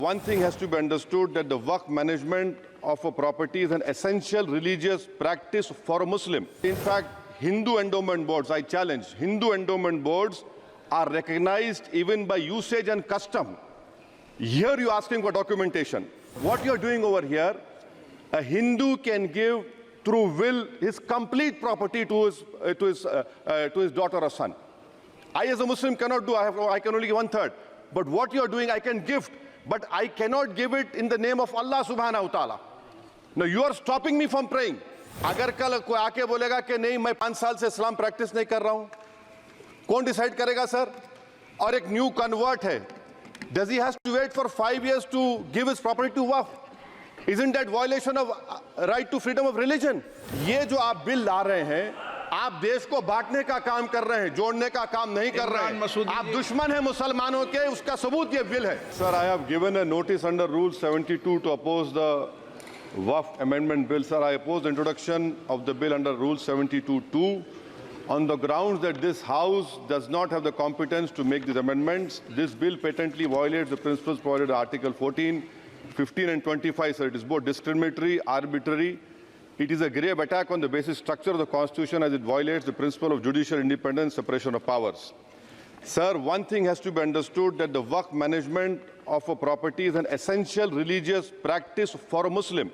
One thing has to be understood that the Waqf management of a property is an essential religious practice for a Muslim. In fact, Hindu endowment boards, I challenge, Hindu endowment boards are recognized even by usage and custom. Here you're asking for documentation. What you're doing over here, a Hindu can give through will his complete property to his daughter or son. I as a Muslim cannot do, I can only give 1/3. But what you're doing, I can gift, but I cannot give it in the name of Allah subhanahu wa ta'ala. Now you are stopping me from praying. अगर कल कोई आके बोलेगा कि नहीं मैं 5 साल से इस्लाम प्रैक्टिस नहीं कर रहा हूं, कौन डिसाइड करेगा सर? और एक न्यू कन्वर्ट है, does he has to wait for 5 years to give his property to waqf? Isn't that violation of right to freedom of religion? ये जो आप बिल ला रहे हैं, आप देश को बांटने का काम कर रहे हैं, जोड़ने का काम नहीं कर रहे हैं। आप दुश्मन हैं मुसलमानों के, उसका सबूत ये बिल है। Sir, I have given a notice under Rule 72 to oppose the Waqf amendment bill. Sir, I oppose the introduction of the bill under Rule 72(2) on the grounds that this House does not have the competence to make these amendments. This bill patently violates the principles provided in Article 14, 15 and 25. Sir, it is both discriminatory, arbitrary. It is a grave attack on the basic structure of the Constitution as it violates the principle of judicial independence, separation of powers. Sir, one thing has to be understood that the Waqf management of a property is an essential religious practice for a Muslim.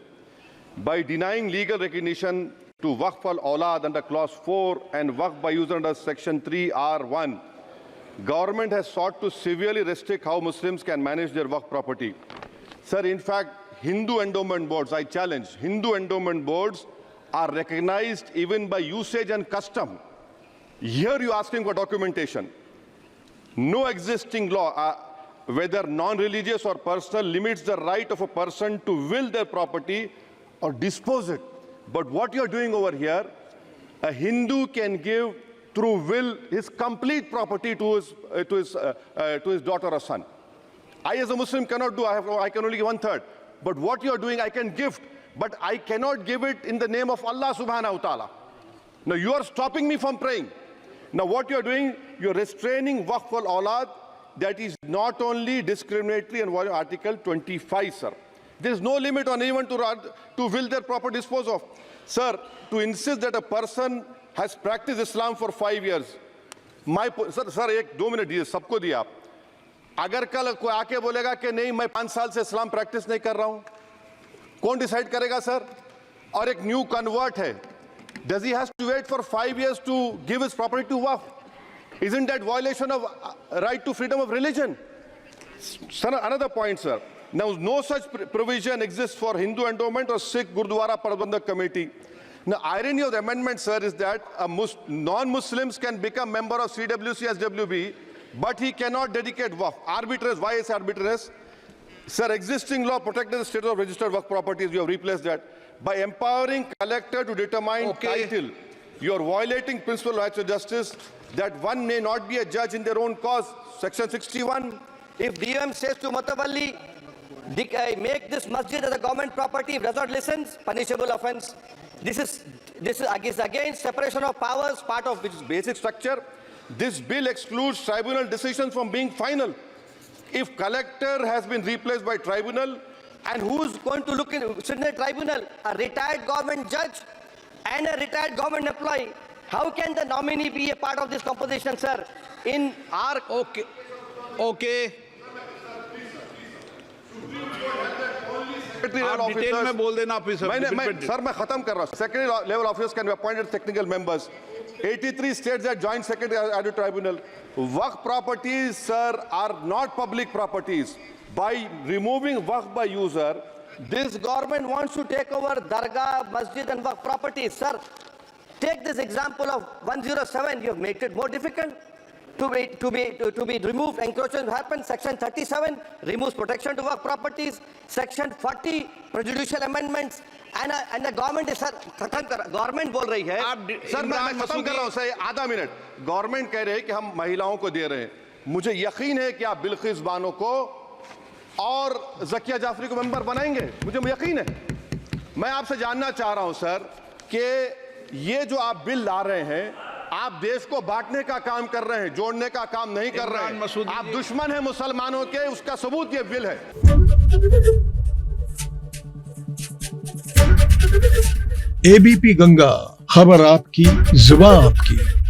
By denying legal recognition to Waqf al-Awlad under Clause 4 and Waqf by user under Section 3(r)(1), government has sought to severely restrict how Muslims can manage their Waqf property. Sir, in fact, Hindu endowment boards, I challenge, Hindu endowment boards are recognized even by usage and custom. Here you're asking for documentation. No existing law, whether non-religious or personal, limits the right of a person to will their property or dispose it. But what you're doing over here, a Hindu can give through will his complete property to his daughter or son. I as a Muslim cannot do, I can only give 1/3. But what you're doing, I can gift, but I cannot give it in the name of Allah subhanahu wa ta'ala. Now you are stopping me from praying. Now what you're doing, you're restraining Waqf al-Awlad. That is not only discriminatory and violating Article 25, sir. There is no limit on anyone to will their property dispose of. Sir, to insist that a person has practiced Islam for 5 years, sir, एक 2 minute दिए, सबको दिया आप। अगर कल कोई आके बोलेगा कि नहीं मैं 5 साल से इस्लाम प्रैक्टिस नहीं कर रहा हूं, कौन डिसाइड करेगा सर? और एक न्यू कन्वर्ट है, does he has to wait for 5 years to give his property to waqf? Isn't that violation of right to freedom of religion? Sir, another point, sir. Now, no such provision exists for Hindu endowment or Sikh Gurdwara Prabandhak Committee. Now, irony of the amendment, sir, is that non-Muslims can become member of CWC, SWB, but he cannot dedicate waqf. Arbitrariness, why is arbitrariness? Sir, existing law protected the status of registered waqf properties. You have replaced that. By empowering collector to determine title, you are violating principle of rights of justice that one may not be a judge in their own cause. Section 61. If DM says to Mutawalli, make this masjid as a government property, if does not listen, punishable offence. This is against separation of powers, part of which is basic structure. This bill excludes tribunal decisions from being final. If collector has been replaced by tribunal, and who's going to look in the tribunal? A retired government judge and a retired government employee. How can the nominee be a part of this composition, sir? In our... Okay. आप detail में बोल देना officer. Sir मैं खत्म कर रहा हूं। Secretary level officers can be appointed technical members. 83 states that joint secretary added tribunal. Waqf properties, sir, are not public properties. By removing waqf by user, this government wants to take over dargah, masjid and waqf properties. Sir, take this example of 107. You have made it more difficult to be removed. Encroachment happens. Section 37 removes protection to waqf properties. Section 40 prejudicial amendments. And the government is, sir, government बोल रही है। Sir मैं खत्म कर रहा हूं sir, आधा minute. Government कह रहे हैं कि हम महिलाओं को दे रहे हैं। मुझे यकीन है कि आप बिल्किस बानो को और ज़किया जाफरी को मेंबर बनाएंगे, मुझे यकीन है। मैं आपसे जानना चाह रहा हूं सर कि ये जो आप बिल ला रहे हैं, आप देश को बांटने का काम कर रहे हैं, जोड़ने का काम नहीं कर रहे इमरान मसूदी हैं। आप जी। दुश्मन हैं मुसलमानों के, उसका सबूत ये बिल है। एबीपी गंगा, खबर आपकी, जुबान आपकी।